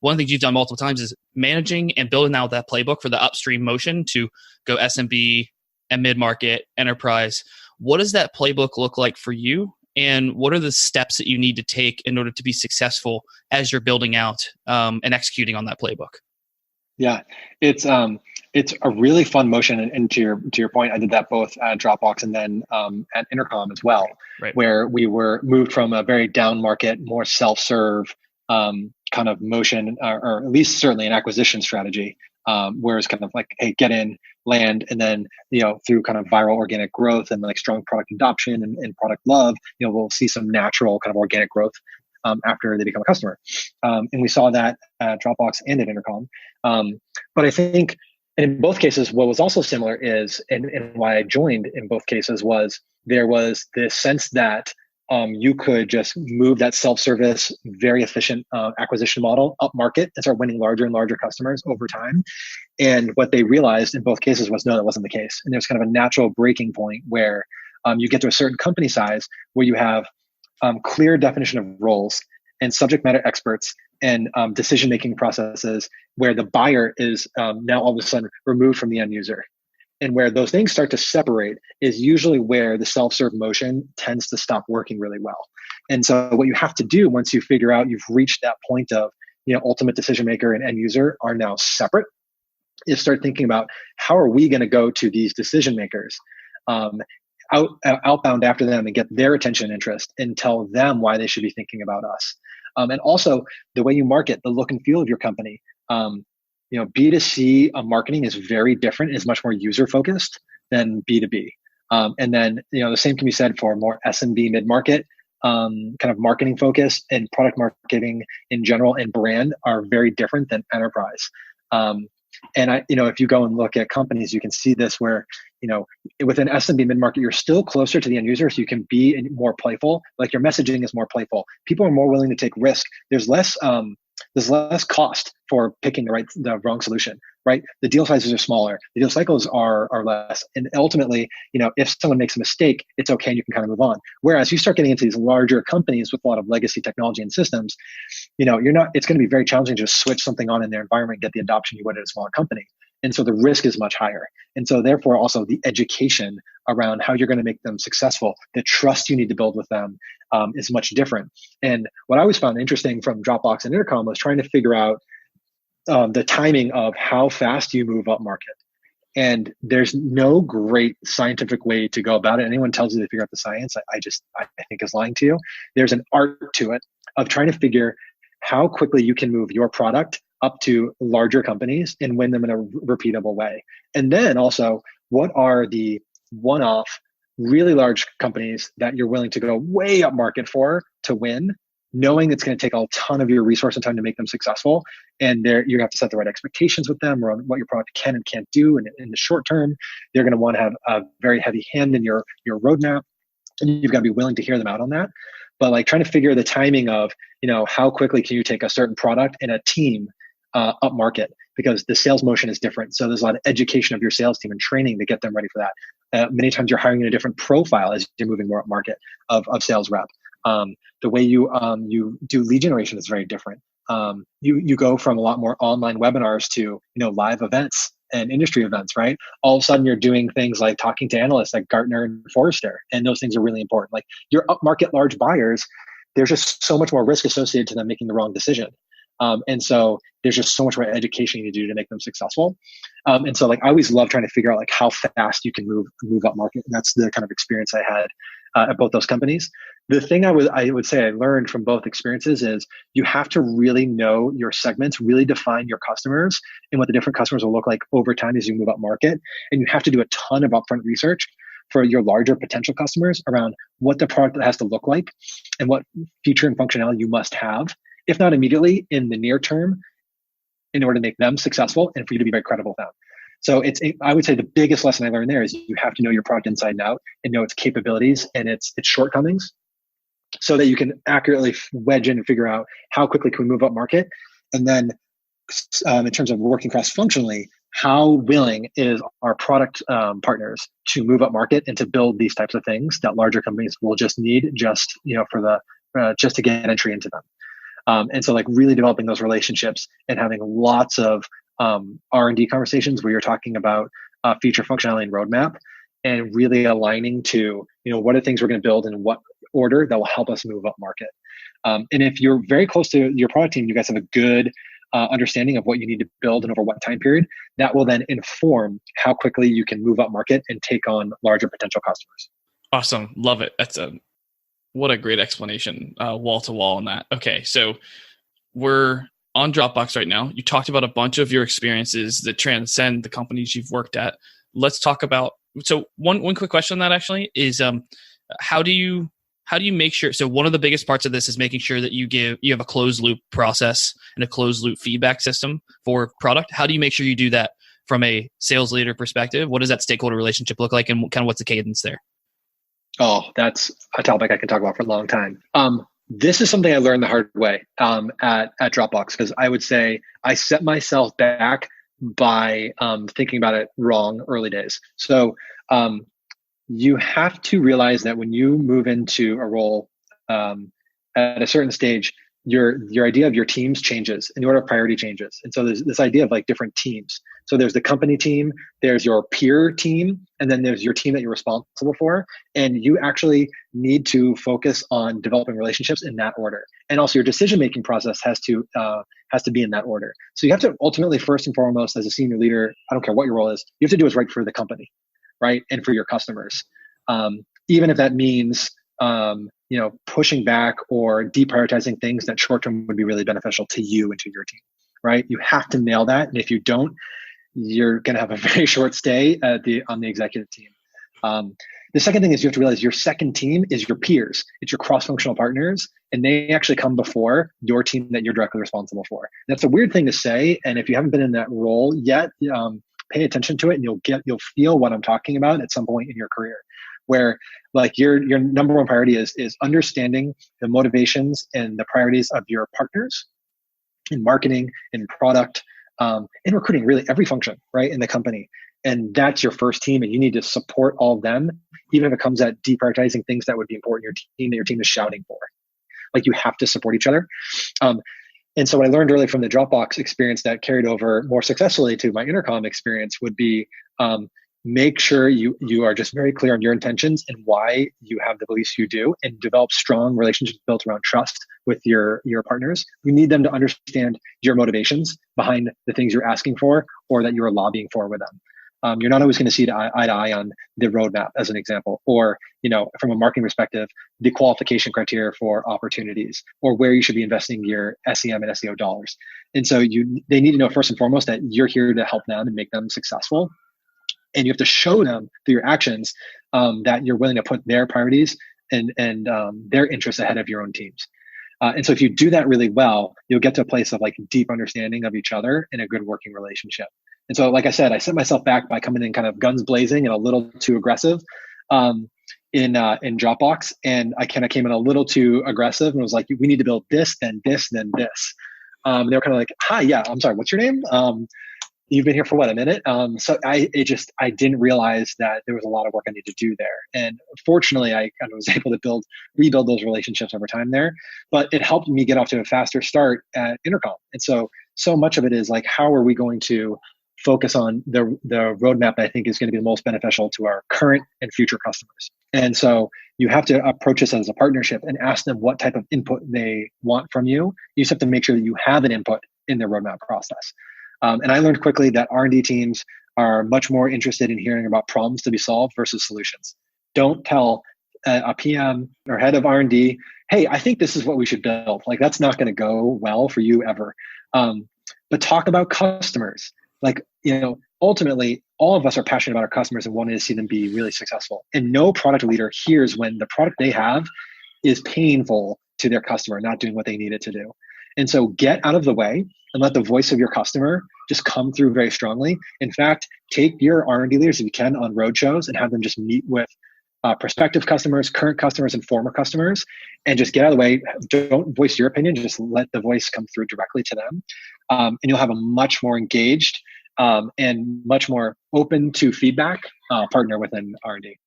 one of the things you've done multiple times is managing and building out that playbook for the upstream motion to go SMB and mid-market enterprise. What does that playbook look like for you? And what are the steps that you need to take in order to be successful as you're building out and executing on that playbook? Yeah, it's a really fun motion. And to your point, I did that both at Dropbox and then at Intercom as well, right, where we were moved from a very down market, more self-serve kind of motion, or at least certainly an acquisition strategy, where it's kind of like, hey, get in, land, and then through kind of viral organic growth and like strong product adoption and product love, we'll see some natural kind of organic growth after they become a customer. And we saw that at Dropbox and at Intercom. But I think, and in both cases, what was also similar is, and why I joined in both cases was there was this sense that you could just move that self-service, very efficient acquisition model up market and start winning larger and larger customers over time. And what they realized in both cases was, no, that wasn't the case. And there's kind of a natural breaking point where you get to a certain company size where you have clear definition of roles and subject matter experts and decision-making processes where the buyer is now all of a sudden removed from the end user. And where those things start to separate is usually where the self-serve motion tends to stop working really well. And so what you have to do once you figure out you've reached that point of ultimate decision maker and end user are now separate, is start thinking about how are we going to go to these decision makers outbound after them and get their attention and interest and tell them why they should be thinking about us. And also the way you market, the look and feel of your company. B2C marketing is very different, is much more user focused than B2B. And then, the same can be said for more SMB mid-market kind of marketing focus, and product marketing in general and brand are very different than enterprise. And if you go and look at companies, you can see this where, within SMB mid-market, you're still closer to the end user, so you can be more playful. Like your messaging is more playful. People are more willing to take risk. There's less cost for picking the wrong solution, right? The deal sizes are smaller. The deal cycles are less. And ultimately, if someone makes a mistake, it's okay and you can kind of move on. Whereas you start getting into these larger companies with a lot of legacy technology and systems, it's going to be very challenging to just switch something on in their environment and get the adoption you would at a smaller company. And so the risk is much higher. And so therefore also the education around how you're going to make them successful, the trust you need to build with them is much different. And what I always found interesting from Dropbox and Intercom was trying to figure out the timing of how fast you move up market. And there's no great scientific way to go about it. Anyone tells you to figure out the science, I think is lying to you. There's an art to it of trying to figure how quickly you can move your product up to larger companies and win them in a repeatable way. And then also, what are the one-off, really large companies that you're willing to go way up market for to win, knowing it's going to take a ton of your resource and time to make them successful. And you have to set the right expectations with them around what your product can and can't do. And in the short term, they're going to want to have a very heavy hand in your roadmap. And you've got to be willing to hear them out on that. But like trying to figure the timing of, how quickly can you take a certain product and a team up market, because the sales motion is different. So there's a lot of education of your sales team and training to get them ready for that. Many times you're hiring in a different profile as you're moving more up market of sales rep. The way you do lead generation is very different. You go from a lot more online webinars to live events and industry events, right? All of a sudden you're doing things like talking to analysts like Gartner and Forrester, and those things are really important. Like your upmarket large buyers, there's just so much more risk associated to them making the wrong decision. And so there's just so much more education you need to do to make them successful. And so like I always love trying to figure out like how fast you can move up market. And that's the kind of experience I had at both those companies. The thing I would say I learned from both experiences is you have to really know your segments, really define your customers and what the different customers will look like over time as you move up market. And you have to do a ton of upfront research for your larger potential customers around what the product has to look like and what feature and functionality you must have, if not immediately, in the near term, in order to make them successful and for you to be very credible with them. So I would say the biggest lesson I learned there is you have to know your product inside and out and know its capabilities and its shortcomings so that you can accurately wedge in and figure out how quickly can we move up market. And then in terms of working cross-functionally, how willing is our product partners to move up market and to build these types of things that larger companies will just need just to get entry into them. And so like really developing those relationships and having lots of R&D conversations where you're talking about feature functionality and roadmap, and really aligning to, what are the things we're going to build in what order that will help us move up market. And if you're very close to your product team, you guys have a good understanding of what you need to build and over what time period, that will then inform how quickly you can move up market and take on larger potential customers. Awesome. Love it. What a great explanation, wall to wall on that. Okay. So we're on Dropbox right now. You talked about a bunch of your experiences that transcend the companies you've worked at. Let's talk about, so one quick question on that actually is, how do you make sure, so one of the biggest parts of this is making sure that you have a closed loop process and a closed loop feedback system for product. How do you make sure you do that from a sales leader perspective? What does that stakeholder relationship look like, and kind of what's the cadence there? Oh, that's a topic I can talk about for a long time. This is something I learned the hard way at Dropbox, because I would say I set myself back by thinking about it wrong early days. So you have to realize that when you move into a role at a certain stage, your idea of your teams changes and your order of priority changes. And so there's this idea of like different teams. So there's the company team, there's your peer team, and then there's your team that you're responsible for. And you actually need to focus on developing relationships in that order. And also your decision-making process has to be in that order. So you have to ultimately, first and foremost, as a senior leader, I don't care what your role is, you have to do what's right for the company, right? And for your customers. Even if that means pushing back or deprioritizing things that short-term would be really beneficial to you and to your team, right? You have to nail that. And if you don't, you're going to have a very short stay on the executive team. The second thing is you have to realize your second team is your peers. It's your cross-functional partners, and they actually come before your team that you're directly responsible for. That's a weird thing to say. And if you haven't been in that role yet, pay attention to it, and you'll feel what I'm talking about at some point in your career, where like your number one priority is understanding the motivations and the priorities of your partners in marketing, in product, in recruiting, really every function, right, in the company. And that's your first team, and you need to support all of them, even if it comes at deprioritizing things that would be important to your team that your team is shouting for. Like, you have to support each other. And so what I learned early from the Dropbox experience that carried over more successfully to my Intercom experience would be make sure you are just very clear on your intentions and why you have the beliefs you do, and develop strong relationships built around trust with your partners. You need them to understand your motivations behind the things you're asking for or that you're lobbying for with them. You're not always going to see eye to eye on the roadmap, as an example, or from a marketing perspective, the qualification criteria for opportunities, or where you should be investing your SEM and SEO dollars. And so they need to know first and foremost that you're here to help them and make them successful. And you have to show them through your actions that you're willing to put their priorities and their interests ahead of your own teams. And so if you do that really well, you'll get to a place of like deep understanding of each other and a good working relationship. And so, like I said, I set myself back by coming in kind of guns blazing and a little too aggressive in Dropbox. And I kind of came in a little too aggressive and was like, we need to build this, then this, then this. They were kind of like, hi, yeah, I'm sorry, what's your name? You've been here for what, a minute? So I didn't realize that there was a lot of work I needed to do there. And fortunately, I kind of was able to rebuild those relationships over time there. But it helped me get off to a faster start at Intercom. And so much of it is like, how are we going to focus on the roadmap that I think is going to be the most beneficial to our current and future customers? And so you have to approach this as a partnership and ask them what type of input they want from you. You just have to make sure that you have an input in their roadmap process. And I learned quickly that R&D teams are much more interested in hearing about problems to be solved versus solutions. Don't tell a PM or head of R&D, hey, I think this is what we should build. Like, that's not going to go well for you ever. But talk about customers. Like, ultimately, all of us are passionate about our customers and wanting to see them be really successful. And no product leader hears when the product they have is painful to their customer, not doing what they need it to do. And so get out of the way and let the voice of your customer just come through very strongly. In fact, take your R&D leaders, if you can, on roadshows and have them just meet with prospective customers, current customers, and former customers, and just get out of the way. Don't voice your opinion. Just let the voice come through directly to them. And you'll have a much more engaged and much more open to feedback partner within R&D.